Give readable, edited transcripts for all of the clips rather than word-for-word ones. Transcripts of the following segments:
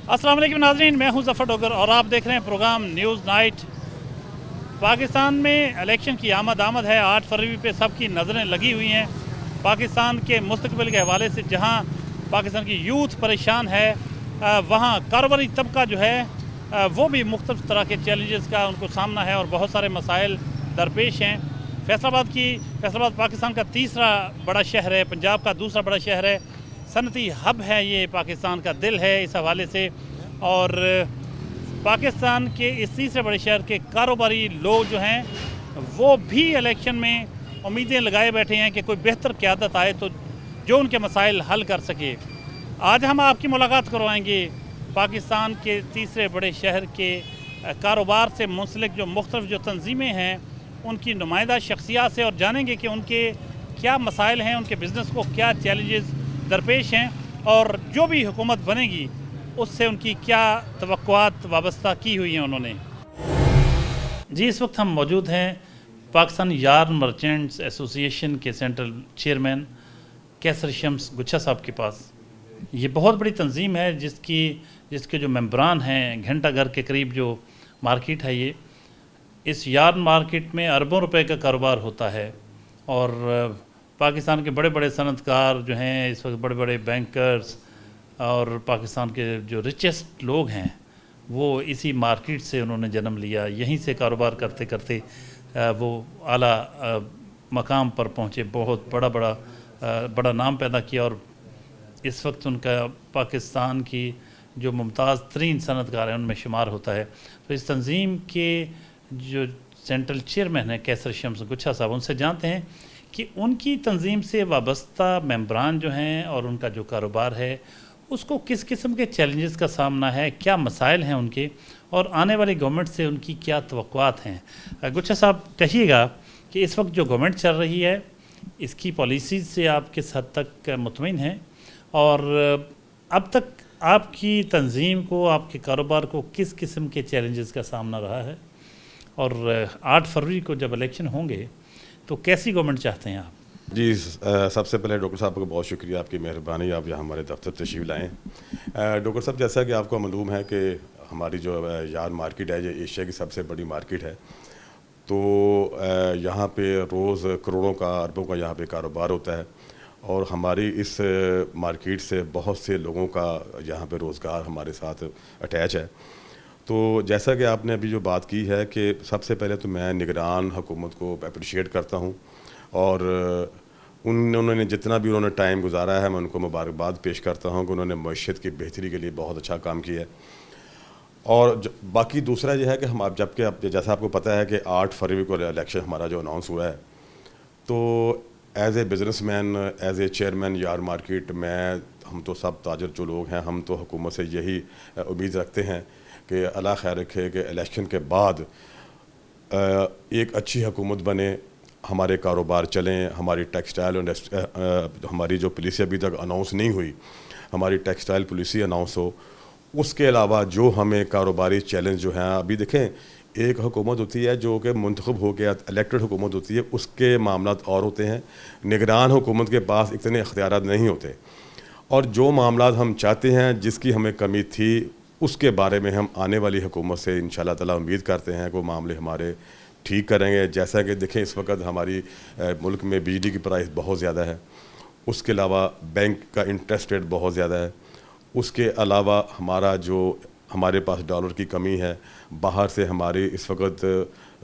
अस्सलाम वालेकुम नाज़रीन, मैं हूं ज़फ़र डोगर और आप देख रहे हैं प्रोग्राम न्यूज़ नाइट। पाकिस्तान में इलेक्शन की आमद है। 8 फरवरी पे सबकी नज़रें लगी हुई हैं। पाकिस्तान के मुस्तकबिल के हवाले से जहां पाकिस्तान की यूथ परेशान है, वहां कारोबारी तबका जो है वो भी मुख्तलिफ़ तरह के चैलेंजेस का उनको सामना है और बहुत सारे मसाइल दरपेश हैं। फैसलाबाद पाकिस्तान का तीसरा बड़ा शहर है, पंजाब का दूसरा बड़ा शहर है, सनती हब है, ये पाकिस्तान का दिल है इस हवाले से। और पाकिस्तान के इस तीसरे बड़े शहर के कारोबारी लोग जो हैं वो भी इलेक्शन में उम्मीदें लगाए बैठे हैं कि कोई बेहतर क़यादत आए तो जो उनके मसाइल हल कर सके। आज हम आपकी मुलाकात करवाएंगे पाकिस्तान के तीसरे बड़े शहर के कारोबार से मुंसलिक जो मुख्तलिफ जो तंजीमें हैं उनकी नुमाइंदा शख्सियात से, और जानेंगे कि उनके क्या मसाइल हैं, उनके बिज़नेस को क्या चैलेंजेस दरपेश हैं और जो भी हुकूमत बनेगी उससे उनकी क्या तवक्कुआत वाबस्ता की हुई हैं उन्होंने। जी, इस वक्त हम मौजूद हैं पाकिस्तान यार्न मर्चेंट्स एसोसिएशन के सेंट्रल चेयरमैन कैसर शम्स गुच्छा साहब के पास। ये बहुत बड़ी तंजीम है जिसके जो मेंबरान हैं, घंटा घर के करीब जो मार्केट है, ये इस यार्न मार्केट में अरबों रुपए का कारोबार होता है। और पाकिस्तान के बड़े बड़े सनतकार जो हैं इस वक्त, बड़े बड़े बैंकर्स और पाकिस्तान के जो रिचेस्ट लोग हैं वो इसी मार्केट से उन्होंने जन्म लिया। यहीं से कारोबार करते करते वो आला मकाम पर पहुँचे, बहुत बड़ा नाम पैदा किया और इस वक्त उनका पाकिस्तान की जो मुमताज़ तरीन सनतकार हैं उनमें शुमार होता है। तो इस तंजीम के जो सेंट्रल चेयरमैन हैं कैसर शम्स गुच्छा साहब, उनसे जानते हैं कि उनकी तंजीम से वाबस्ता मेंबरान जो हैं और उनका जो कारोबार है उसको किस किस्म के चैलेंजेस का सामना है, क्या मसाइल हैं उनके, और आने वाली गवर्नमेंट से उनकी क्या तवक्कुआत हैं। गुच्छा साहब, कहिएगा कि इस वक्त जो गवर्नमेंट चल रही है इसकी पॉलिसीज़ से आप किस हद तक मुतमईन हैं और अब तक आपकी तंजीम को, आपके कारोबार को किस किस्म के चैलेंजेस का सामना रहा है, और 8 फरवरी को जब इलेक्शन होंगे तो कैसी गवर्नमेंट चाहते हैं आप? जी, सबसे पहले डॉक्टर साहब को बहुत शुक्रिया, आपकी मेहरबानी, आप यहाँ हमारे दफ्तर तशरीफ़ लाएँ। डॉक्टर साहब, जैसा कि आपको मालूम है कि हमारी जो यार्न मार्केट है ये एशिया की सबसे बड़ी मार्केट है। तो यहाँ पे रोज़ करोड़ों का, अरबों का यहाँ पे कारोबार होता है और हमारी इस मार्केट से बहुत से लोगों का यहाँ पे रोज़गार हमारे साथ अटैच है। तो जैसा कि आपने अभी जो बात की है कि सबसे पहले तो मैं निगरान हुकूमत को अप्रिशिएट करता हूँ और उन्होंने जितना भी उन्होंने टाइम गुजारा है मैं उनको मुबारकबाद पेश करता हूँ कि उन्होंने मईशत की बेहतरी के लिए बहुत अच्छा काम किया है। और बाकी दूसरा ये है कि हम जबकि जैसा आपको पता है कि 8 फरवरी को इलेक्शन हमारा जो अनाउंस हुआ है, तो as a businessman, as a chairman yarn market, हम तो सब ताजर जो लोग हैं, हम तो हुकूमत से यही उम्मीद रखते हैं कि अल्लाह खैर रखे कि इलेक्शन के बाद एक अच्छी हुकूमत बने, हमारे कारोबार चलें, हमारी टेक्सटाइल हमारी जो पॉलिसी अभी तक अनाउंस नहीं हुई, हमारी टेक्सटाइल पॉलिसी अनाउंस हो। उसके अलावा जो हमें कारोबारी चैलेंज जो हैं, अभी देखें, एक हुकूमत होती है जो कि मुंतखब हो के इलेक्टेड हुकूमत होती है, उसके मामलात और होते हैं। निगरान हुकूमत के पास इतने इख्तियारात नहीं होते और जो मामलात हम चाहते हैं, जिसकी हमें कमी थी, उसके बारे में हम आने वाली हुकूमत से इंशाल्लाह ताला उम्मीद करते हैं कि वो मामले हमारे ठीक करेंगे। जैसा कि देखें, इस वक्त हमारी मुल्क में बिजली की प्राइस बहुत ज़्यादा है, उसके अलावा बैंक का इंटरेस्ट रेट बहुत ज़्यादा है, उसके अलावा हमारे पास डॉलर की कमी है। बाहर से हमारी इस वक्त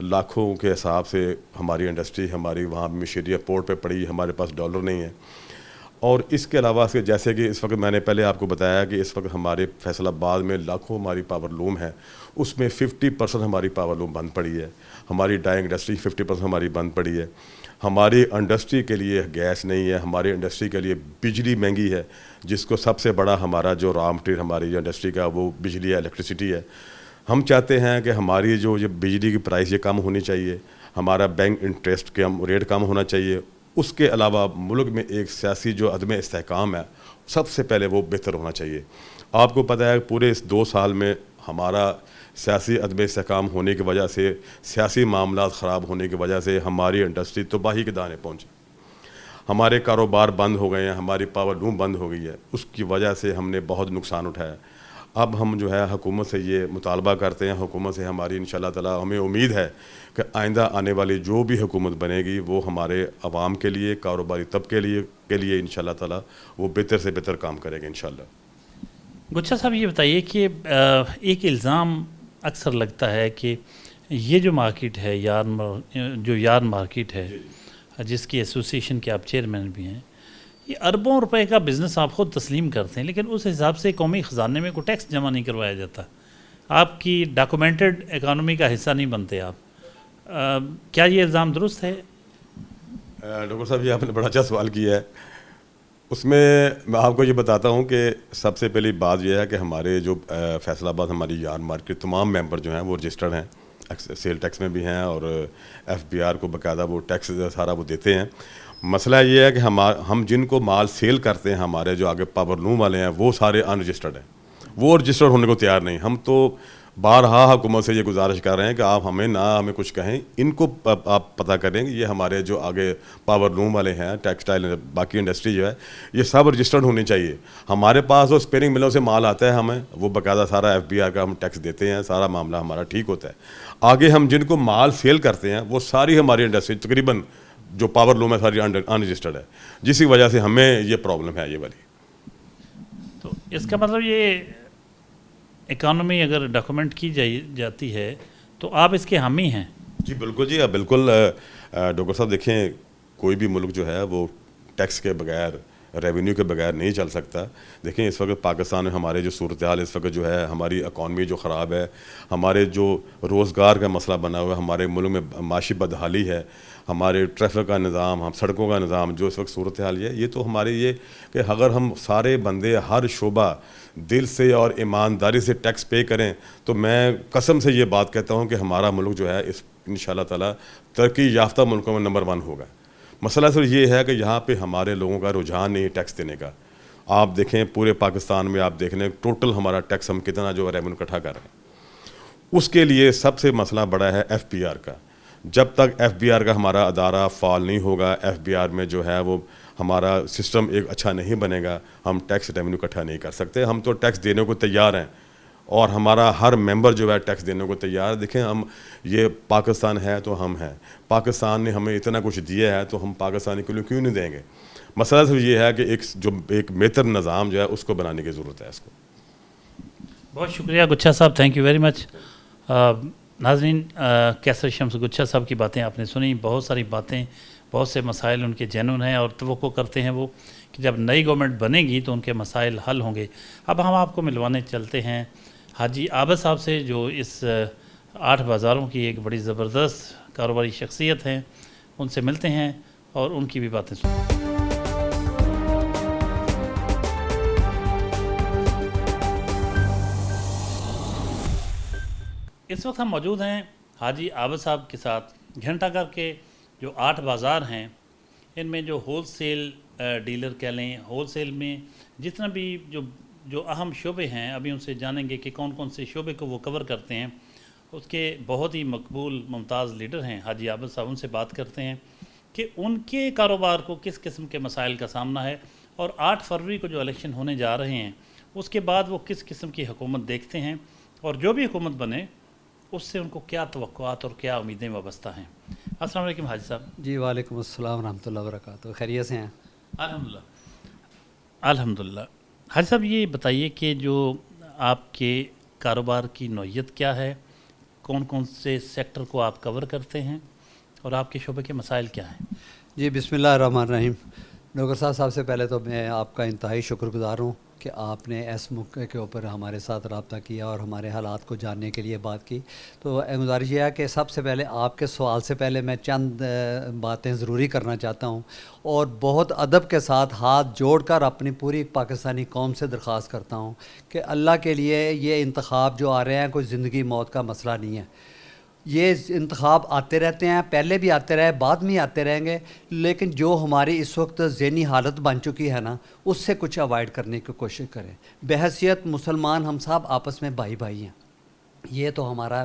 लाखों के हिसाब से हमारी इंडस्ट्री हमारी वहाँ मिशरिया पोर्ट पे पड़ी, हमारे पास डॉलर नहीं है। और इसके अलावा से जैसे कि इस वक्त मैंने पहले आपको बताया कि इस वक्त हमारे फैसलाबाद में लाखों हमारी पावर लूम है, उसमें 50% हमारी पावर लूम बंद पड़ी है। हमारी डाइंग इंडस्ट्री 50% हमारी बंद पड़ी है। हमारी इंडस्ट्री के लिए गैस नहीं है, हमारी इंडस्ट्री के लिए बिजली महंगी है, जिसको सबसे बड़ा हमारा जो रॉ मटेरियल हमारी जो इंडस्ट्री का वो बिजली है, इलेक्ट्रिसिटी है। हम चाहते हैं कि हमारी जो ये बिजली की प्राइस ये कम होनी चाहिए, हमारा बैंक इंटरेस्ट के रेट कम होना चाहिए। उसके अलावा मुल्क में एक सियासी जो अदम इस्तेहकाम है, सबसे पहले वो बेहतर होना चाहिए। आपको पता है पूरे इस 2 साल में हमारा सियासी अदम इस्तेहकाम होने की वजह से, सियासी मामलात ख़राब होने की वजह से हमारी इंडस्ट्री तबाही के दाने पहुँची। हमारे कारोबार बंद हो गए हैं, हमारी पावर लूम बंद हो गई है, उसकी वजह से हमने बहुत नुकसान उठाया। اب ہم جو ہے حکومت سے یہ مطالبہ کرتے ہیں, حکومت سے ہماری انشاءاللہ تعالی ہمیں امید ہے کہ آئندہ آنے والی جو بھی حکومت بنے گی وہ ہمارے عوام کے لیے, کاروباری طبقے کے لیے انشاءاللہ تعالی وہ بہتر سے بہتر کام کرے گا انشاءاللہ. گچھا صاحب یہ بتائیے کہ ایک الزام اکثر لگتا ہے کہ یہ جو مارکیٹ ہے یار مارکیٹ ہے, جس کی ایسوسیشن کے آپ چیئرمین بھی ہیں, یہ اربوں روپے کا بزنس آپ خود تسلیم کرتے ہیں, لیکن اس حساب سے قومی خزانے میں کوئی ٹیکس جمع نہیں کروایا جاتا. آپ کی ڈاکومنٹڈ اکانومی کا حصہ نہیں بنتے آپ. کیا یہ الزام درست ہے؟ ڈاکٹر صاحب یہ آپ نے بڑا اچھا سوال کیا ہے. اس میں آپ کو یہ بتاتا ہوں کہ سب سے پہلی بات یہ ہے کہ ہمارے جو فیصل آباد ہماری یار مارکیٹ تمام ممبر جو ہیں وہ رجسٹرڈ ہیں, سیل ٹیکس میں بھی ہیں, اور ایف بی آر کو باقاعدہ وہ ٹیکس سارا وہ دیتے ہیں. مسئلہ یہ ہے کہ ہم جن کو مال سیل کرتے ہیں, ہمارے جو آگے پاور لوم والے ہیں, وہ سارے ان رجسٹرڈ ہیں, وہ رجسٹرڈ ہونے کو تیار نہیں. ہم تو بارہا حکومت سے یہ گزارش کر رہے ہیں کہ آپ ہمیں کچھ کہیں, ان کو آپ پتہ کریں کہ یہ ہمارے جو آگے پاور لوم والے ہیں, ٹیکسٹائل, باقی انڈسٹری جو ہے, یہ سب رجسٹرڈ ہونی چاہیے. ہمارے پاس وہ اسپیننگ ملوں سے مال آتا ہے, ہمیں وہ باقاعدہ سارا ایف بی آر کا ہم ٹیکس دیتے ہیں, سارا معاملہ ہمارا ٹھیک ہوتا ہے. آگے ہم جن کو مال سیل کرتے ہیں وہ ساری ہماری انڈسٹری تقریباً جو پاور لوم ہے ساری ان رجسٹرڈ ہے, جس کی وجہ سے ہمیں یہ پرابلم ہے یہ والی. تو اس کا مطلب یہ اکانومی اگر ڈاکومنٹ کی جاتی ہے تو آپ اس کے حامی ہیں؟ جی بالکل, جی بالکل. ڈاکٹر صاحب دیکھیں, کوئی بھی ملک جو ہے وہ ٹیکس کے بغیر, ریونیو کے بغیر نہیں چل سکتا. دیکھیں اس وقت پاکستان میں ہمارے جو صورتحال اس وقت جو ہے, ہماری اکانومی جو خراب ہے, ہمارے جو روزگار کا مسئلہ بنا ہوا ہے, ہمارے ملک میں معاشی بدحالی ہے, ہمارے ٹریفک کا نظام, ہم سڑکوں کا نظام جو اس وقت صورتحال یہ تو ہمارے یہ کہ اگر ہم سارے بندے ہر شعبہ دل سے اور ایمانداری سے ٹیکس پے کریں تو میں قسم سے یہ بات کہتا ہوں کہ ہمارا ملک جو ہے اس انشاءاللہ تعالی ترقی یافتہ ملکوں میں نمبر 1 ہوگا. مسئلہ صرف یہ ہے کہ یہاں پہ ہمارے لوگوں کا رجحان نہیں ہے ٹیکس دینے کا. آپ دیکھیں پورے پاکستان میں, آپ دیکھ لیں ٹوٹل ہمارا ٹیکس ہم کتنا جو ریونیو اکٹھا کر رہے ہیں. اس کے لیے سب سے مسئلہ بڑا ہے ایف بی آر کا. جب تک ایف بی آر کا ہمارا ادارہ فعال نہیں ہوگا, ایف بی آر میں جو ہے وہ ہمارا سسٹم ایک اچھا نہیں بنے گا, ہم ٹیکس ریونیو اکٹھا نہیں کر سکتے. ہم تو ٹیکس دینے کو تیار ہیں اور ہمارا ہر ممبر جو ہے ٹیکس دینے کو تیار ہے. دیکھیں ہم یہ پاکستان ہے تو ہم ہیں, پاکستان نے ہمیں اتنا کچھ دیا ہے تو ہم پاکستانی کے لیے کیوں نہیں دیں گے. مسئلہ صرف یہ ہے کہ ایک بہتر نظام جو ہے اس کو بنانے کی ضرورت ہے. اس کو بہت شکریہ گچھا صاحب, تھینک یو ویری مچ. ناظرین, کیسر شمس گچھا صاحب کی باتیں آپ نے سنی. بہت ساری باتیں, بہت سے مسائل ان کے جینون ہیں اور توقع کرتے ہیں وہ کہ جب نئی گورنمنٹ بنے گی تو ان کے مسائل حل ہوں گے. اب ہم آپ کو ملوانے چلتے ہیں حاجی عابد صاحب سے, جو اس 8 بازاروں کی ایک بڑی زبردست کاروباری شخصیت ہیں. ان سے ملتے ہیں اور ان کی بھی باتیں سنتے ہیں. اس وقت ہم موجود ہیں حاجی عابد صاحب کے ساتھ. گھنٹہ گھر کے جو 8 بازار ہیں, ان میں جو ہول سیل ڈیلر کہہ لیں, ہول سیل میں جتنا بھی جو اہم شعبے ہیں, ابھی ان سے جانیں گے کہ کون کون سے شعبے کو وہ کور کرتے ہیں. اس کے بہت ہی مقبول ممتاز لیڈر ہیں حاجی عابد صاحب. ان سے بات کرتے ہیں کہ ان کے کاروبار کو کس قسم کے مسائل کا سامنا ہے, اور 8 فروری کو جو الیکشن ہونے جا رہے ہیں اس کے بعد وہ کس قسم کی حکومت دیکھتے ہیں, اور جو بھی حکومت بنے اس سے ان کو کیا توقعات اور کیا امیدیں وابستہ ہیں. السلام علیکم حاجی صاحب. جی وعلیکم السلام ورحمۃ اللہ وبرکاتہ. خیریت سے ہیں؟ الحمدللہ الحمدللہ. حاجی صاحب یہ بتائیے کہ جو آپ کے کاروبار کی نوعیت کیا ہے, کون کون سے سیکٹر کو آپ کور کرتے ہیں, اور آپ کے شعبے کے مسائل کیا ہیں؟ جی بسم اللہ الرحمن الرحیم. ڈاکٹر صاحب سے پہلے تو میں آپ کا انتہائی شکر گزار ہوں کہ آپ نے اس موقع کے اوپر ہمارے ساتھ رابطہ کیا اور ہمارے حالات کو جاننے کے لیے بات کی. تو گزارش یہ ہے کہ سب سے پہلے آپ کے سوال سے پہلے میں چند باتیں ضروری کرنا چاہتا ہوں, اور بہت ادب کے ساتھ ہاتھ جوڑ کر اپنی پوری پاکستانی قوم سے درخواست کرتا ہوں کہ اللہ کے لیے یہ انتخاب جو آ رہے ہیں کوئی زندگی موت کا مسئلہ نہیں ہے. یہ انتخاب آتے رہتے ہیں, پہلے بھی آتے رہے, بعد میں آتے رہیں گے, لیکن جو ہماری اس وقت ذہنی حالت بن چکی ہے نا, اس سے کچھ اوائڈ کرنے کی کوشش کریں. بحیثیت مسلمان ہم سب آپس میں بھائی بھائی ہیں. یہ تو ہمارا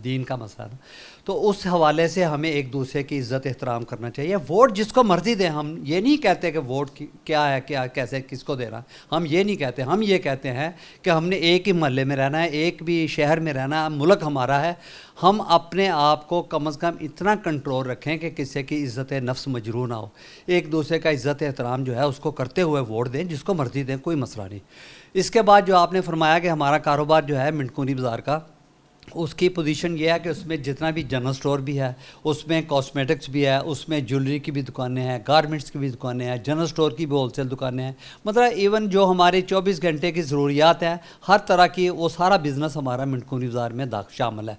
دین کا مسئلہ ہے نا. تو اس حوالے سے ہمیں ایک دوسرے کی عزت احترام کرنا چاہیے. ووٹ جس کو مرضی دیں, ہم یہ نہیں کہتے کہ ووٹ کیا ہے, کیا کیسے کس کو دے رہا, ہم یہ نہیں کہتے. ہم یہ کہتے ہیں کہ ہم نے ایک ہی محلے میں رہنا ہے, ایک بھی شہر میں رہنا ہے, ملک ہمارا ہے. ہم اپنے آپ کو کم از کم اتنا کنٹرول رکھیں کہ کسی کی عزت نفس مجروح نہ ہو. ایک دوسرے کا عزت احترام جو ہے اس کو کرتے ہوئے ووٹ دیں, جس کو مرضی دیں, کوئی مسئلہ نہیں. اس کے بعد جو آپ نے فرمایا کہ ہمارا کاروبار جو ہے منٹکونی بازار کا, اس کی پوزیشن یہ ہے کہ اس میں جتنا بھی جنرل سٹور بھی ہے, اس میں کاسمیٹکس بھی ہے, اس میں جویلری کی بھی دکانیں ہیں, گارمنٹس کی بھی دکانیں ہیں, جنرل سٹور کی بھی ہول سیل دکانیں ہیں. مطلب ایون جو ہماری 24 گھنٹے کی ضروریات ہیں ہر طرح کی, وہ سارا بزنس ہمارا منٹکونی بازار میں شامل ہے.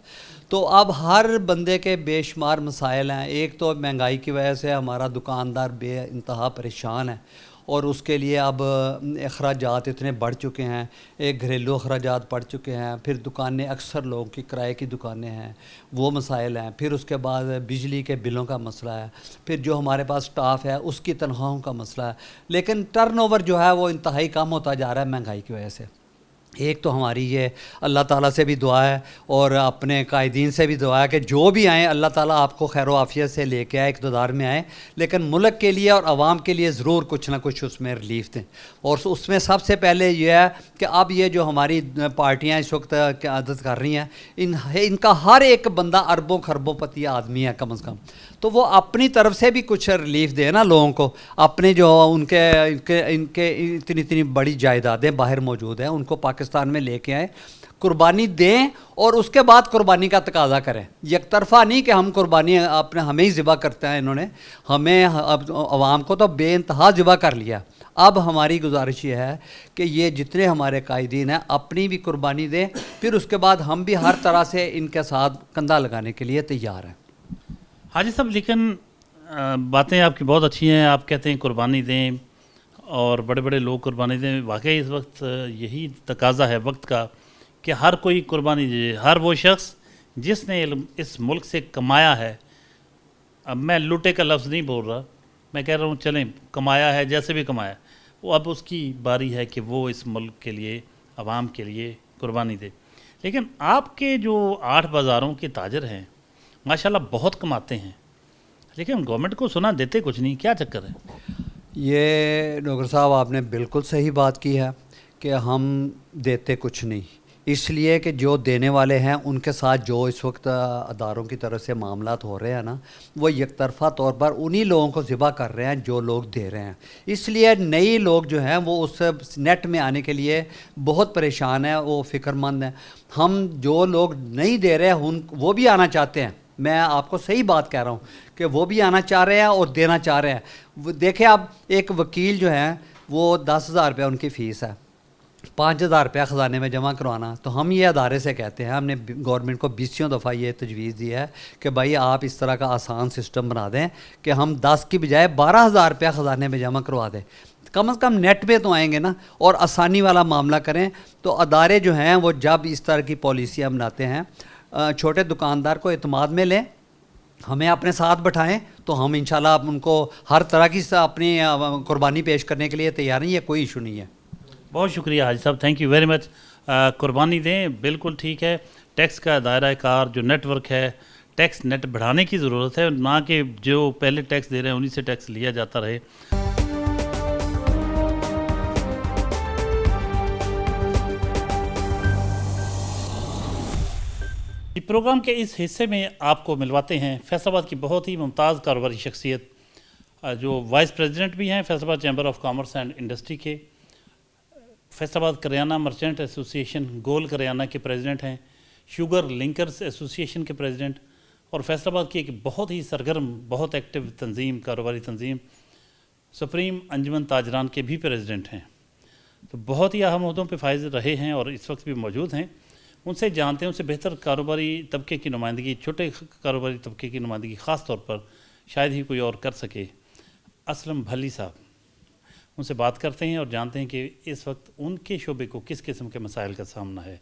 تو اب ہر بندے کے بے شمار مسائل ہیں. ایک تو مہنگائی کی وجہ سے ہمارا دکاندار بے انتہا پریشان ہے, اور اس کے لیے اب اخراجات اتنے بڑھ چکے ہیں, ایک گھریلو اخراجات بڑھ چکے ہیں, پھر دکانیں اکثر لوگوں کی کرائے کی دکانیں ہیں, وہ مسائل ہیں, پھر اس کے بعد بجلی کے بلوں کا مسئلہ ہے, پھر جو ہمارے پاس سٹاف ہے اس کی تنخواہوں کا مسئلہ ہے. لیکن ٹرن اوور جو ہے وہ انتہائی کم ہوتا جا رہا ہے مہنگائی کی وجہ سے. ایک تو ہماری یہ اللہ تعالیٰ سے بھی دعا ہے اور اپنے قائدین سے بھی دعا ہے کہ جو بھی آئیں اللہ تعالیٰ آپ کو خیر و عافیت سے لے کے آئے, اقتدار میں آئیں, لیکن ملک کے لیے اور عوام کے لیے ضرور کچھ نہ کچھ اس میں ریلیف دیں. اور اس میں سب سے پہلے یہ ہے کہ اب یہ جو ہماری پارٹیاں اس وقت قیادت کر رہی ہیں, ان کا ہر ایک بندہ اربوں خربوں پتی آدمی ہے کم از کم, تو وہ اپنی طرف سے بھی کچھ ریلیف دے نا لوگوں کو. اپنے جو ان کے اتنی بڑی جائیدادیں باہر موجود ہیں ان کو پاکستان میں لے کے آئیں, قربانی دیں, اور اس کے بعد قربانی کا تقاضا کریں. یک طرفہ نہیں کہ ہم قربانی ہمیں ہی ذبح کرتے ہیں, انہوں نے ہمیں اب عوام کو تو بے انتہا ذبح کر لیا. اب ہماری گزارش یہ ہے کہ یہ جتنے ہمارے قائدین ہیں اپنی بھی قربانی دیں, پھر اس کے بعد ہم بھی ہر طرح سے ان کے ساتھ کندھا لگانے کے لیے تیار ہیں. حاجی صاحب, لیکن باتیں آپ کی بہت اچھی ہیں. آپ کہتے ہیں قربانی دیں اور بڑے بڑے لوگ قربانی دیں. واقعی اس وقت یہی تقاضا ہے وقت کا کہ ہر کوئی قربانی دے. ہر وہ شخص جس نے اس ملک سے کمایا ہے, اب میں لوٹے کا لفظ نہیں بول رہا, میں کہہ رہا ہوں چلیں کمایا ہے, جیسے بھی کمایا, وہ اب اس کی باری ہے کہ وہ اس ملک کے لیے, عوام کے لیے قربانی دے. لیکن آپ کے جو 8 بازاروں کے تاجر ہیں ماشاءاللہ بہت کماتے ہیں, لیکن گورنمنٹ کو سنا دیتے کچھ نہیں, کیا چکر ہے؟ یہ ڈاکٹر صاحب آپ نے بالکل صحیح بات کی ہے کہ ہم دیتے کچھ نہیں, اس لیے کہ جو دینے والے ہیں ان کے ساتھ جو اس وقت اداروں کی طرف سے معاملات ہو رہے ہیں نا, وہ یک طرفہ طور پر انہی لوگوں کو ذبح کر رہے ہیں جو لوگ دے رہے ہیں. اس لیے نئی لوگ جو ہیں وہ اس نیٹ میں آنے کے لیے بہت پریشان ہیں, وہ فکر مند ہیں. ہم جو لوگ نہیں دے رہے ہیں وہ بھی آنا چاہتے ہیں. میں آپ کو صحیح بات کہہ رہا ہوں کہ وہ بھی آنا چاہ رہے ہیں اور دینا چاہ رہے ہیں. دیکھیں اب ایک وکیل جو ہیں وہ 10,000 روپیہ ان کی فیس ہے, 5,000 روپیہ خزانے میں جمع کروانا. تو ہم یہ ادارے سے کہتے ہیں, ہم نے گورنمنٹ کو 20 دفعہ یہ تجویز دی ہے کہ بھائی آپ اس طرح کا آسان سسٹم بنا دیں کہ ہم 10 کی بجائے 12,000 روپیہ خزانے میں جمع کروا دیں. کم از کم نیٹ پہ تو آئیں گے نا, اور آسانی والا معاملہ کریں. تو ادارے جو ہیں وہ جب اس طرح کی پالیسیاں بناتے ہیں, چھوٹے دکاندار کو اعتماد میں لیں, ہمیں اپنے ساتھ بٹھائیں, تو ہم انشاءاللہ ان کو ہر طرح کی اپنی قربانی پیش کرنے کے لیے تیار ہیں. یہ کوئی ایشو نہیں ہے. بہت شکریہ حاجی صاحب, تھینک یو ویری مچ. قربانی دیں, بالکل ٹھیک ہے. ٹیکس کا دائرہ کار جو نیٹ ورک ہے, ٹیکس نیٹ بڑھانے کی ضرورت ہے, نہ کہ جو پہلے ٹیکس دے رہے ہیں انہی سے ٹیکس لیا جاتا رہے. پروگرام کے اس حصے میں آپ کو ملواتے ہیں فیصل آباد کی بہت ہی ممتاز کاروباری شخصیت, جو وائس پریزیڈنٹ بھی ہیں فیصل آباد chamber of commerce and industry کے, فیصل آباد کریانہ مرچنٹ ایسوسی ایشن گول کریانہ کے پریزیڈنٹ ہیں, شوگر لنکرز ایسوسی ایشن کے پریزیڈنٹ, اور فیصل آباد کی ایک بہت ہی سرگرم, بہت ایکٹیو تنظیم, کاروباری تنظیم سپریم انجمن تاجران کے بھی پریزیڈنٹ ہیں. تو بہت ہی اہم عہدوں پہ فائز رہے ہیں اور اس وقت بھی موجود ہیں. ان سے جانتے ہیں, ان سے بہتر کاروباری طبقے کی نمائندگی, چھوٹے کاروباری طبقے کی نمائندگی خاص طور پر شاید ہی کوئی اور کر سکے. اسلم بھلی صاحب, ان سے بات کرتے ہیں اور جانتے ہیں کہ اس وقت ان کے شعبے کو کس قسم کے مسائل کا سامنا ہے.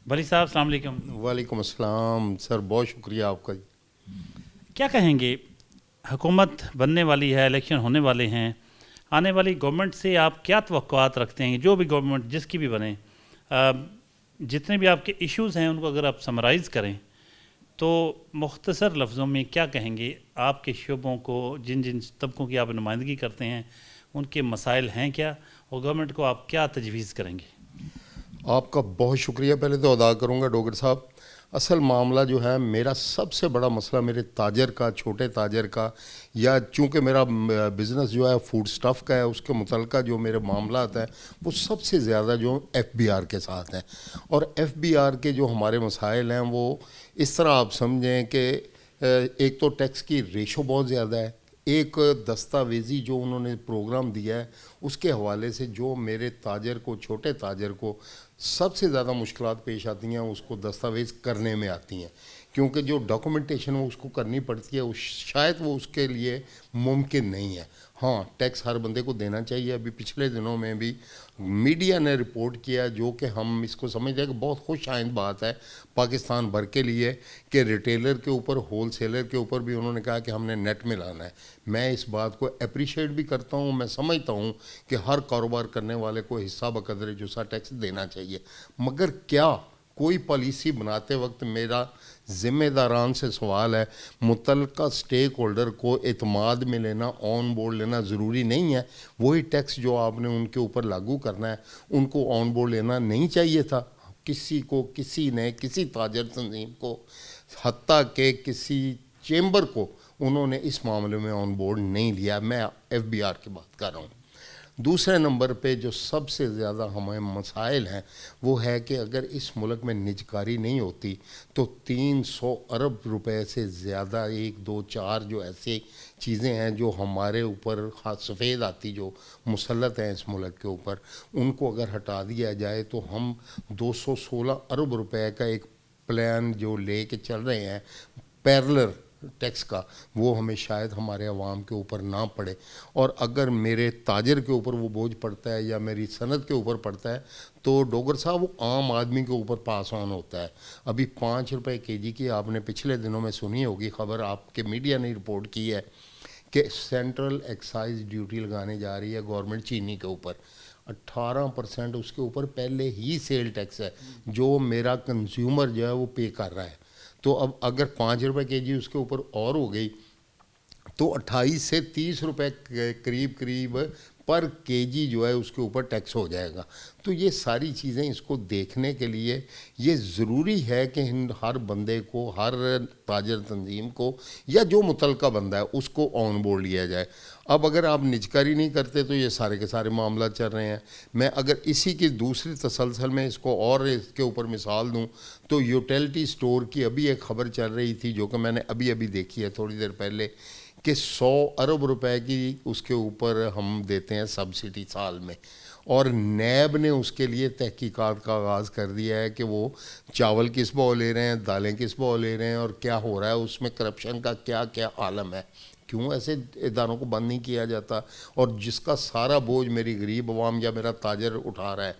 بھلی صاحب السلام علیکم. وعلیکم السلام سر, بہت شکریہ آپ کا. کیا کہیں گے, حکومت بننے والی ہے, الیکشن ہونے والے ہیں, آنے والی گورنمنٹ سے آپ کیا توقعات رکھتے ہیں؟ جو بھی گورنمنٹ جس کی بھی بنے, जितने भी आपके इश्यूज़ हैं उनको अगर आप समराइज़ करें तो मुख्तसर लफ्ज़ों में क्या कहेंगे आपके शोबों को, जिन जिन तबकों की आप नुमाइंदगी करते हैं उनके मसाइल हैं क्या, और गवर्नमेंट को आप क्या तजवीज़ करेंगे? आपका बहुत शुक्रिया पहले तो अदा करूंगा डॉक्टर साहब। असल मामला जो है, मेरा सबसे बड़ा मसला मेरे ताजर का, छोटे ताजर का, या चूँकि मेरा बिज़नेस जो है फूड स्टफ़ का है, उसके मुतल्लिक़ जो मेरे मामलात हैं वो सबसे ज़्यादा जो FBR के साथ हैं। और FBR के जो हमारे मसाइल हैं वो इस तरह आप समझें कि एक तो टैक्स की रेशो बहुत ज़्यादा है, एक दस्तावेज़ी जो उन्होंने प्रोग्राम दिया है उसके हवाले से जो मेरे ताजर को, छोटे ताजर को सबसे ज़्यादा मुश्किलात पेश आती हैं उसको दस्तावेज़ करने में आती हैं, क्योंकि जो डॉक्यूमेंटेशन वो उसको करनी पड़ती है शायद वो उसके लिए मुमकिन नहीं है। हाँ, टैक्स हर बंदे को देना चाहिए। अभी पिछले दिनों में भी मीडिया ने रिपोर्ट किया, जो कि हम इसको समझते हैं कि बहुत खुश आइंद बात है पाकिस्तान भर के लिए, कि रिटेलर के ऊपर, होलसेलर के ऊपर भी उन्होंने कहा कि हमने नेट में लाना है। मैं इस बात को अप्रिशिएट भी करता हूँ। मैं समझता हूँ कि हर कारोबार करने वाले को हिस्सा बकदर जुसा टैक्स देना चाहिए, मगर क्या कोई पॉलिसी बनाते वक्त मेरा ज़िम्मेदारान से सवाल है, मुतल्लिका स्टेक होल्डर को एतमाद में लेना, ऑन बोर्ड लेना ज़रूरी नहीं है? वही टैक्स जो आपने उनके ऊपर लागू करना है उनको ऑन बोर्ड लेना नहीं चाहिए था? किसी को, किसी ने, किसी ताजर तंजीम को, हत्ता के किसी चेंबर को उन्होंने इस मामले में ऑन बोर्ड नहीं लिया। मैं FBR की बात कर रहा हूँ। दूसरे नंबर पे जो सबसे ज़्यादा हमें मसाइल हैं वो है कि अगर इस मुल्क में निजकारी नहीं होती तो 300 अरब रुपए से ज़्यादा 1, 2, 4 जो ऐसी चीज़ें हैं जो हमारे ऊपर सफ़ेद आती, जो मुसल्लत हैं इस मुल्क के ऊपर, उनको अगर हटा दिया जाए तो हम 216 अरब रुपए का एक प्लान जो ले के चल रहे हैं पैरेलल टैक्स का, वो हमें शायद हमारे अवाम के ऊपर ना पड़े। और अगर मेरे ताजर के ऊपर वो बोझ पड़ता है या मेरी सनत के ऊपर पड़ता है तो डॉक्टर साहब वो आम आदमी के ऊपर पास ऑन होता है। अभी 5 रुपए kg की आपने पिछले दिनों में सुनी होगी खबर, आपके मीडिया ने रिपोर्ट की है कि सेंट्रल एक्साइज ड्यूटी लगाने जा रही है गवर्नमेंट चीनी के ऊपर। 18% उसके ऊपर पहले ही सेल टैक्स है जो मेरा कंज्यूमर जो है वो पे कर रहा है। तो अब अगर 5 रुपए kg उसके ऊपर और हो गई तो 28 से 30 रुपए करीब पर केजी जो है उसके ऊपर टैक्स हो जाएगा। तो ये सारी चीज़ें इसको देखने के लिए ये ज़रूरी है कि हर बंदे को, हर ताजर तंजीम को या जो मुतल्लिका बंदा है उसको ऑन बोर्ड लिया जाए। अब अगर आप निजकारी नहीं करते तो ये सारे के सारे मामला चल रहे हैं। मैं अगर इसी की दूसरी तसलसल में इसको और इसके ऊपर मिसाल दूं तो यूटिलिटी स्टोर की अभी एक ख़बर चल रही थी जो कि मैंने अभी देखी है थोड़ी देर पहले, कि 100 अरब रुपए की उसके ऊपर हम देते हैं सब्सिडी साल में, और नैब ने उसके लिए तहकीकात का आगाज़ कर दिया है कि वो चावल किस भाव ले रहे हैं, दालें किस भाव ले रहे हैं और क्या हो रहा है उसमें, करप्शन का क्या क्या आलम है। क्यों ऐसे इदारों को बंद नहीं किया जाता? और जिसका सारा बोझ मेरी गरीब अवाम या मेरा ताजर उठा रहा है,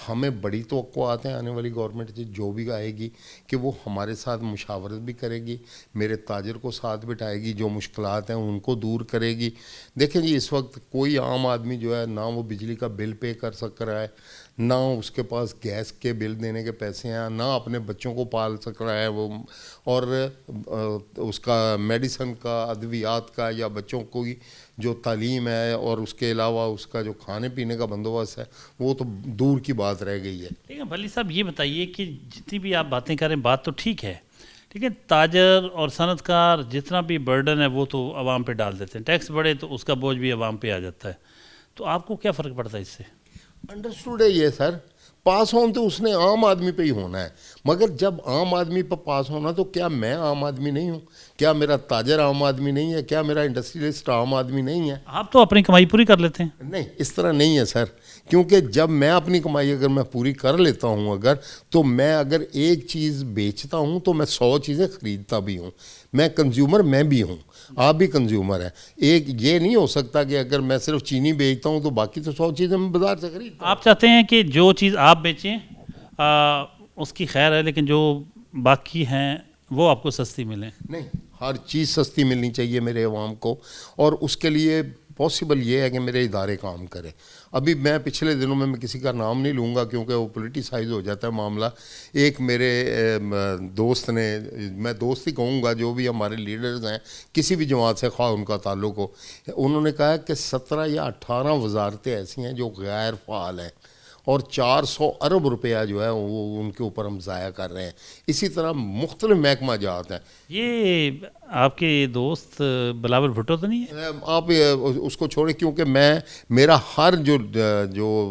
हमें बड़ी तवक्कुआत हैं आने वाली गवर्नमेंट से जो भी आएगी कि वो हमारे साथ मुशावरत भी करेगी, मेरे ताजर को साथ बिठाएगी, जो मुश्किलात हैं उनको दूर करेगी। देखें जी, इस वक्त कोई आम आदमी जो है ना वो बिजली का बिल पे कर सक रहा है, ना उसके पास गैस के बिल देने के पैसे हैं, ना अपने बच्चों को पाल सक रहा है वो, और उसका मेडिसन का, अद्वियात का या बच्चों को जो तालीम है और उसके अलावा उसका जो खाने पीने का बंदोबस्त है वो तो दूर की बात रह गई है। ठीक है भली साहब, ये बताइए कि जितनी भी आप बातें करें बात तो ठीक है, लेकिन ताजर और सनतकार जितना भी बर्डन है वो तो आवाम पे डाल देते हैं, टैक्स बढ़े तो उसका बोझ भी आवाम पे आ जाता है, तो आपको क्या फ़र्क पड़ता है इससे? अंडरस्टूड है ये सर, पास ऑन तो उसने आम आदमी पे ही होना है, मगर जब आम आदमी पर पास होना तो क्या मैं आम आदमी नहीं हूँ? क्या मेरा ताजर आम आदमी नहीं है? क्या मेरा इंडस्ट्रियलिस्ट आम आदमी नहीं है? आप तो अपनी कमाई पूरी कर लेते हैं। नहीं, इस तरह नहीं है सर, क्योंकि जब मैं अपनी कमाई अगर मैं पूरी कर लेता हूँ अगर, तो मैं अगर एक चीज़ बेचता हूँ तो मैं 100 चीज़ें ख़रीदता भी हूँ। मैं कंज्यूमर मैं भी हूँ, आप भी कंज्यूमर हैं। एक ये नहीं हो सकता कि अगर मैं सिर्फ चीनी बेचता हूँ तो बाकी तो 100 चीज़ें मैं बाज़ार से खरीदता हूँ। आप चाहते हैं कि जो चीज़ आप बेचें उसकी खैर है, लेकिन जो बाकी हैं वो आपको सस्ती मिलें? नहीं, हर चीज़ सस्ती मिलनी चाहिए मेरे अवाम को, और उसके लिए पॉसिबल ये है कि मेरे इदारे काम करें। अभी मैं पिछले दिनों में मैं किसी का नाम नहीं लूँगा क्योंकि वो पोलिटिसाइज हो जाता है मामला। एक मेरे दोस्त ने, मैं दोस्त ही कहूँगा, जो भी हमारे लीडर्स हैं किसी भी जमात से खा उनका ताल्लुक़ हो, उन्होंने कहा कि 17 या 18 वजारतें ऐसी हैं जो गैर फ़ाल हैं और 400 अरब रुपया जो है वो उनके ऊपर हम ज़ाया कर रहे हैं। इसी तरह मुख्तलिफ महकमा जात हैं। ये आपके दोस्त बिलावल भुट्टो तो नहीं है? आप उसको छोड़ें, क्योंकि मेरा हर जो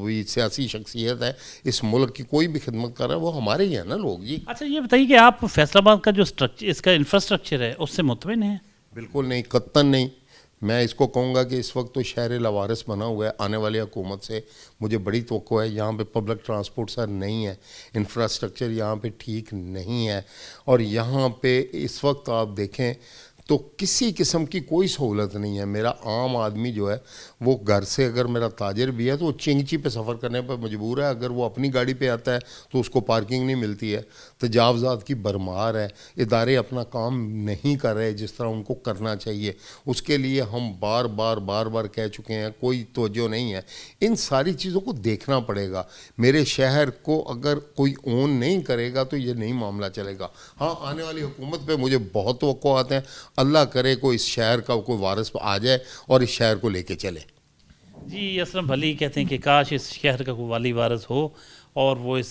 भी सियासी शख्सियत है इस मुल्क की, कोई भी खिदमत कर रहा है वो हमारे ही है ना लोग जी। अच्छा ये बताइए कि आप फैसलाबाद का जो स्ट्रक्चर, इसका इंफ्रास्ट्रक्चर है, उससे मुतमिन है? बिल्कुल नहीं, कत्तन नहीं। मैं इसको कहूँगा कि इस वक्त तो शहर लवारिस बना हुआ है। आने वाली हुकूमत से मुझे बड़ी तवक्को है। यहाँ पे पब्लिक ट्रांसपोर्ट सर नहीं है, इंफ्रास्ट्रक्चर यहाँ पे ठीक नहीं है, और यहाँ पे इस वक्त आप देखें तो किसी किस्म की कोई सहूलत नहीं है। मेरा आम आदमी जो है वो घर से, अगर मेरा ताजर भी है तो वो चिंगची पे सफ़र करने पर मजबूर है। अगर वो अपनी गाड़ी पे आता है तो उसको पार्किंग नहीं मिलती है। तजावज़ात की भरमार है। इदारे अपना काम नहीं कर रहे जिस तरह उनको करना चाहिए। उसके लिए हम बार बार कह चुके हैं, कोई तवज्जो नहीं है। इन सारी चीज़ों को देखना पड़ेगा। मेरे शहर को अगर कोई ओन नहीं करेगा तो ये नहीं मामला चलेगा। हाँ, आने वाली हुकूमत पे मुझे बहुत तवक्को आते हैं। अल्लाह करे कोई इस शहर का कोई वारिस आ जाए और इस शहर को लेके चले। जी, असलम भली कहते हैं कि काश इस शहर का कोई वाली वारिस हो और वो इस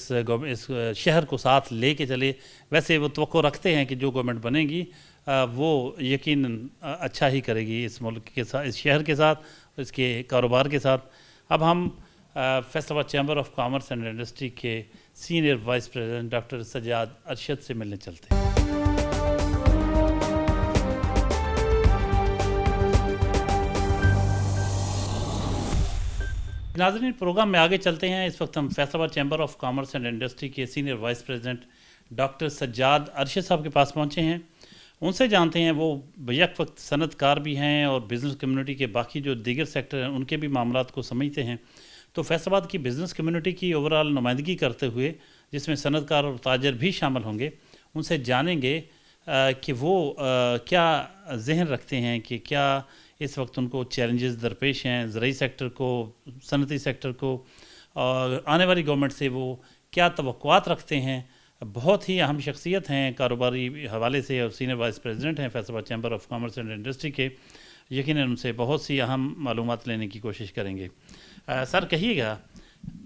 शहर को साथ लेके चले। वैसे वो तवक्को रखते हैं कि जो गवर्नमेंट बनेगी वो यकीनन अच्छा ही करेगी इस मुल्क के साथ, इस शहर के साथ, इसके कारोबार के साथ। अब हम Faisalabad chamber of commerce and industry के senior vice president doctor Sajjad Arshad से मिलने चलते हैं। नाज़रीन, प्रोग्राम में आगे चलते हैं। इस वक्त हम Faisalabad chamber of commerce and industry के senior vice president doctor Sajjad Arshad sahab के पास पहुंचे हैं। उनसे जानते हैं, वो बैक वक्त सनतकार भी हैं और बिज़नेस कम्युनिटी के बाकी जो दीगर सेक्टर हैं उनके भी मामलात को समझते हैं। तो फैसलाबाद की बिज़नेस कम्युनिटी की ओवरऑल नुमाइंदगी करते हुए, जिसमें सनतकार और ताजर भी शामिल होंगे, उनसे जानेंगे कि वो क्या जहन रखते हैं कि क्या इस वक्त उनको चैलेंजेस दरपेश हैं ज़राई सेक्टर को, सनती सेक्टर को, और आने वाली गवर्नमेंट से वो क्या तवक्कुआत रखते हैं। बहुत ही अहम शख्सियत हैं कारोबारी हवाले से और सीनियर वाइस प्रेसिडेंट हैं Faisalabad chamber of commerce and industry के। यकीनन उनसे बहुत सी अहम मालूमात लेने की कोशिश करेंगे। सर, कहिएगा,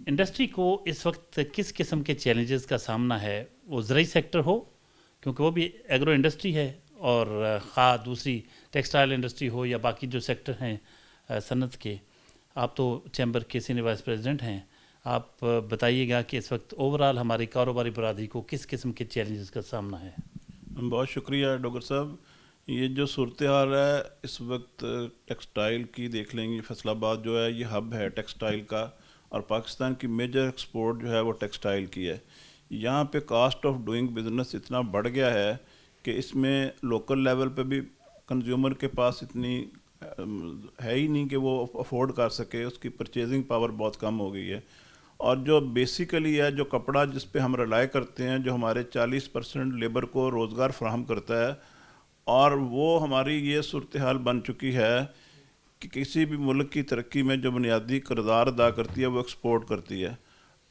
इंडस्ट्री को इस वक्त किस किस्म के चैलेंजेस का सामना है? वो ज़राई सेक्टर हो, क्योंकि वो भी एग्रो इंडस्ट्री है, और दूसरी टेक्सटाइल इंडस्ट्री हो या बाकी जो सेक्टर हैं सनत के। आप तो चैम्बर के सीनियर वाइस प्रेसिडेंट हैं, आप बताइएगा कि इस वक्त ओवरऑल हमारी कारोबारी बरादरी को किस किस्म के चैलेंजेस का सामना है। बहुत शुक्रिया डॉक्टर साहब। ये जो सूरत हाल है इस वक्त टेक्सटाइल की देख लेंगे। फैसलाबाद जो है ये हब है टेक्सटाइल का, और पाकिस्तान की मेजर एक्सपोर्ट जो है वो टेक्सटाइल की है। यहाँ पे कास्ट ऑफ डूइंग बिज़नेस इतना बढ़ गया है कि इसमें लोकल लेवल पे भी कंज्यूमर के पास इतनी है ही नहीं कि वो अफोर्ड कर सके। उसकी परचेजिंग पावर बहुत कम हो गई है। और जो बेसिकली है, जो कपड़ा जिस पे हम रिलाय करते हैं, जो हमारे 40% लेबर को रोज़गार फराहम करता है, और वो हमारी ये सूरत हाल बन चुकी है कि किसी भी मुल्क की तरक्की में जो बुनियादी किरदार अदा करती है वो एक्सपोर्ट करती है।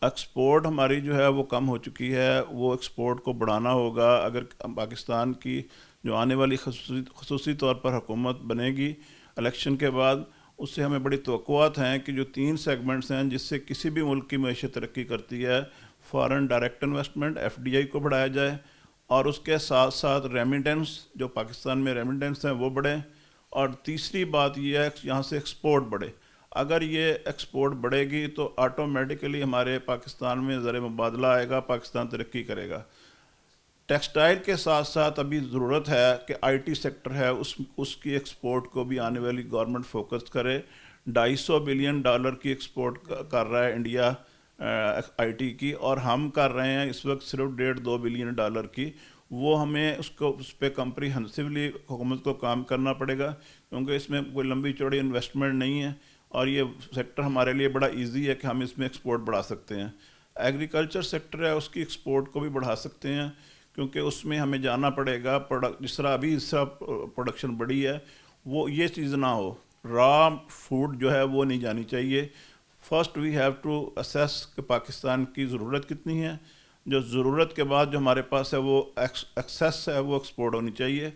एक्सपोर्ट हमारी जो है वो कम हो चुकी है। वो एक्सपोर्ट को बढ़ाना होगा। अगर पाकिस्तान की जो आने वाली खसूसी तौर पर हुकूमत बनेगी इलेक्शन के बाद, उससे हमें बड़ी तवक्कुआत हैं कि जो 3 सेगमेंट्स हैं जिससे किसी भी मुल्क की मईशत तरक्की करती है, फॉरेन डायरेक्ट इन्वेस्टमेंट FDI को बढ़ाया जाए, और उसके साथ साथ रेमिटेंस, जो पाकिस्तान में रेमिटेंस हैं वो बढ़े, और तीसरी बात ये है यहाँ से एक्सपोर्ट बढ़े। अगर ये एक्सपोर्ट बढ़ेगी तो ऑटोमेटिकली हमारे पाकिस्तान में ज़र मुबादला आएगा, पाकिस्तान तरक्की करेगा। टेक्सटाइल के साथ साथ अभी ज़रूरत है कि IT सेक्टर है उसकी एक्सपोर्ट को भी आने वाली गवर्नमेंट फोकस करे। $250 बिलियन की एक्सपोर्ट कर रहा है इंडिया IT की, और हम कर रहे हैं इस वक्त सिर्फ $1.5-2 बिलियन की। वो हमें उस पर कम्प्रीहेंसिवली हुकूमत को काम करना पड़ेगा, क्योंकि इसमें कोई लंबी चौड़ी इन्वेस्टमेंट नहीं है, और ये सेक्टर हमारे लिए बड़ा इजी है कि हम इसमें एक्सपोर्ट बढ़ा सकते हैं। एग्रीकल्चर सेक्टर है, उसकी एक्सपोर्ट को भी बढ़ा सकते हैं, क्योंकि उसमें हमें जाना पड़ेगा। जिस तरह अभी इस तरह प्रोडक्शन बढ़ी है, वो ये चीज़ ना हो। را فوڈ جو ہے وہ نہیں جانی چاہیے. First we have to assess کہ پاکستان کی ضرورت کتنی ہے, جو ضرورت کے بعد جو ہمارے پاس ہے وہ ایکسیس ہے وہ ایکسپورٹ ہونی چاہیے.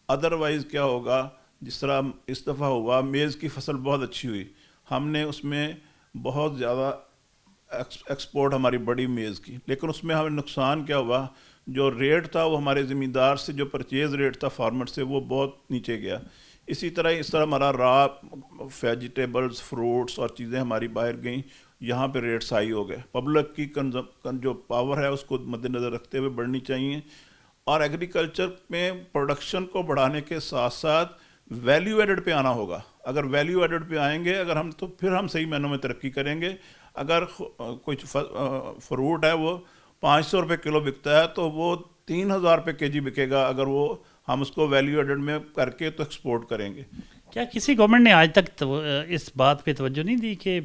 ادروائز کیا ہوگا, جس طرح اس دفعہ ہوا, میز کی فصل بہت اچھی ہوئی, ہم نے اس میں بہت زیادہ ایکسپورٹ ہماری بڑی میز کی, لیکن اس میں ہمیں نقصان کیا ہوا, جو ریٹ تھا وہ ہمارے زمیندار سے جو پرچیز ریٹ تھا فارمر سے وہ بہت نیچے گیا. اسی طرح ہمارا را ویجیٹیبلز, فروٹس اور چیزیں ہماری باہر گئیں, یہاں پہ ریٹس ہائی ہو گئے. پبلک کی جو پاور ہے اس کو مد نظر رکھتے ہوئے بڑھنی چاہیے. اور ایگریکلچر میں پروڈکشن کو بڑھانے کے ساتھ ساتھ ویلیو ایڈڈ پہ آنا ہوگا. اگر ویلیو ایڈڈ پہ آئیں گے اگر ہم, تو پھر ہم صحیح معنوں میں ترقی کریں گے. اگر کچھ فروٹ ہے وہ 500 روپے کلو بکتا ہے تو وہ 3000 روپے کے جی بکے گا اگر وہ ہم اس کو ویلیو ایڈڈ میں کر کے تو ایکسپورٹ کریں گے. کیا کسی گورنمنٹ نے آج تک اس بات پہ توجہ نہیں دی کہ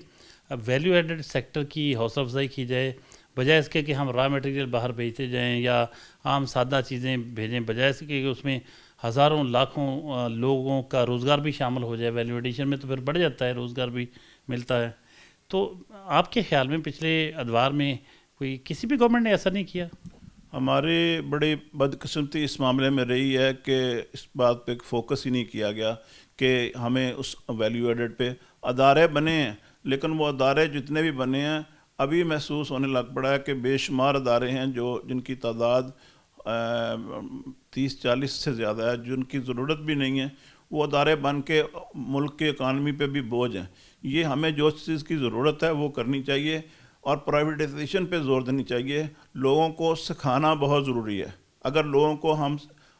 ویلیو ایڈڈ سیکٹر کی حوصلہ افزائی کی جائے, بجائے اس کے کہ ہم را میٹیریل باہر بھیجتے جائیں یا عام سادہ چیزیں بھیجیں, بجائے اس کے کہ اس میں ہزاروں لاکھوں لوگوں کا روزگار بھی شامل ہو جائے ویلیو ایڈیشن میں, تو پھر بڑھ جاتا ہے, روزگار بھی ملتا ہے. تو آپ کے خیال میں پچھلے ادوار میں کوئی کسی بھی گورنمنٹ نے ایسا نہیں کیا؟ ہماری بڑی بدقسمتی اس معاملے میں رہی ہے کہ اس بات پہ فوکس ہی نہیں کیا گیا کہ ہمیں اس ویلیو ایڈڈ پہ ادارے بنے ہیں, لیکن وہ ادارے جتنے بھی بنے ہیں ابھی محسوس ہونے لگ پڑا ہے کہ بے شمار ادارے ہیں جن کی تعداد 30-40 سے زیادہ ہے, جن کی ضرورت بھی نہیں ہے. وہ ادارے بن کے ملک کی اکانومی پہ بھی بوجھ ہیں. یہ ہمیں جو چیز کی ضرورت ہے وہ کرنی چاہیے اور پرائیویٹائزیشن پہ زور دینی چاہیے. لوگوں کو سکھانا بہت ضروری ہے. اگر لوگوں کو ہم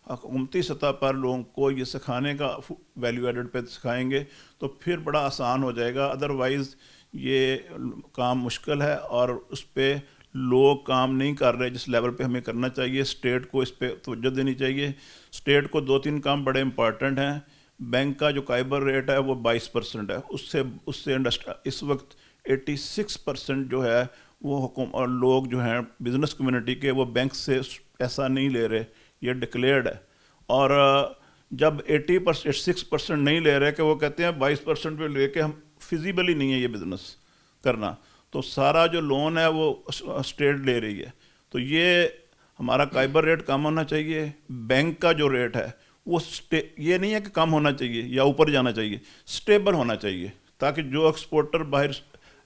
حکومتی سطح پر لوگوں کو یہ سکھانے کا ویلیو ایڈڈ پہ سکھائیں گے تو پھر بڑا آسان ہو جائے گا. ادروائز یہ کام مشکل ہے اور اس پہ لوگ کام نہیں کر رہے جس لیول پہ ہمیں کرنا چاہیے. اسٹیٹ کو اس پہ توجہ دینی چاہیے. اسٹیٹ کو 2-3 کام بڑے امپارٹنٹ ہیں. بینک کا جو قائبر ریٹ ہے وہ 22% ہے. اس سے اس وقت 86% جو ہے وہ اور لوگ جو ہیں بزنس کمیونٹی کے وہ بینک سے ایسا نہیں لے رہے, یہ ڈکلیئرڈ ہے. اور جب 86% نہیں لے رہے کہ وہ کہتے ہیں 22% پہ لے کے ہم فیزیبل ہی نہیں ہے یہ بزنس کرنا, تو سارا جو لون ہے وہ اسٹیٹ لے رہی ہے. تو یہ ہمارا قائبر ریٹ کم ہونا چاہیے. بینک کا جو ریٹ ہے وہ یہ نہیں ہے کہ کم ہونا چاہیے یا اوپر جانا چاہیے, اسٹیبل ہونا چاہیے تاکہ جو ایکسپورٹر باہر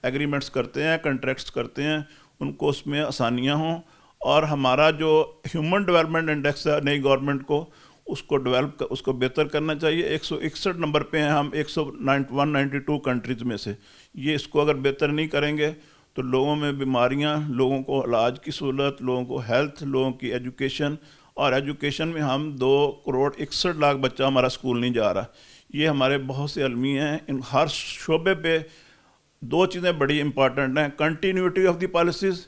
ایگریمنٹس کرتے ہیں, کنٹریکٹس کرتے ہیں, ان کو اس میں آسانیاں ہوں. اور ہمارا جو ہیومن ڈیولپمنٹ انڈیکس ہے نئی گورنمنٹ کو اس کو بہتر کرنا چاہیے. 161 نمبر پہ ہیں ہم 192 کنٹریز میں سے. یہ اس کو اگر بہتر نہیں کریں گے تو لوگوں میں بیماریاں, لوگوں کو علاج کی سہولت, لوگوں کو ہیلتھ, لوگوں کی ایجوکیشن, اور ایجوکیشن میں ہم 2,61,00,000 بچہ ہمارا اسکول نہیں جا رہا. یہ ہمارے بہت سے علمی ہیں. ان ہر شعبے پہ 2 چیزیں بڑی امپارٹنٹ ہیں, کنٹینیوٹی آف دی پالیسیز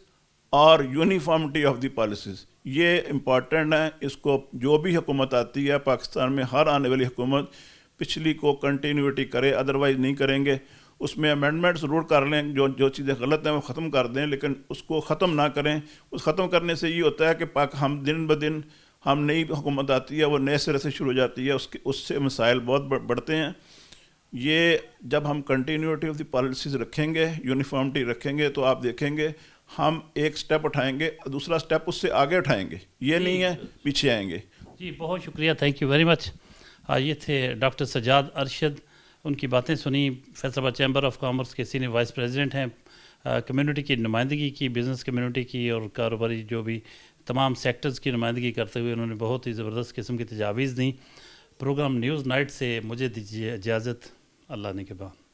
اور یونیفارمٹی آف دی پالیسیز. یہ امپارٹنٹ ہیں. اس کو جو بھی حکومت آتی ہے پاکستان میں, ہر آنے والی حکومت پچھلی کو کنٹینیوٹی کرے, ادروائز نہیں کریں گے. اس میں امینڈمنٹ ضرور کر لیں, جو چیزیں غلط ہیں وہ ختم کر دیں, لیکن اس کو ختم نہ کریں. اس ختم کرنے سے یہ ہوتا ہے کہ ہم دن بدن ہم نئی حکومت آتی ہے وہ نئے سرے سے شروع ہو جاتی ہے, اس سے مسائل بہت بڑھتے ہیں. یہ جب ہم کنٹینیوٹی آف دی پالیسیز رکھیں گے, یونیفارمٹی رکھیں گے, تو آپ دیکھیں گے ہم ایک سٹیپ اٹھائیں گے, دوسرا سٹیپ اس سے آگے اٹھائیں گے. یہ نہیں ہے پیچھے آئیں گے. جی بہت شکریہ, تھینک یو ویری مچ. یہ تھے ڈاکٹر سجاد ارشد. ان کی باتیں سنی. فیصل آباد چیمبر آف کامرس کے سینئر وائس پریزیڈنٹ ہیں. کمیونٹی کی نمائندگی کی, بزنس کمیونٹی کی اور کاروباری جو بھی تمام سیکٹرز کی نمائندگی کرتے ہوئے انہوں نے بہت ہی زبردست قسم کی تجاویز دیں. پروگرام نیوز نائٹ سے مجھے دیجیے اجازت. اللہ نگہبان.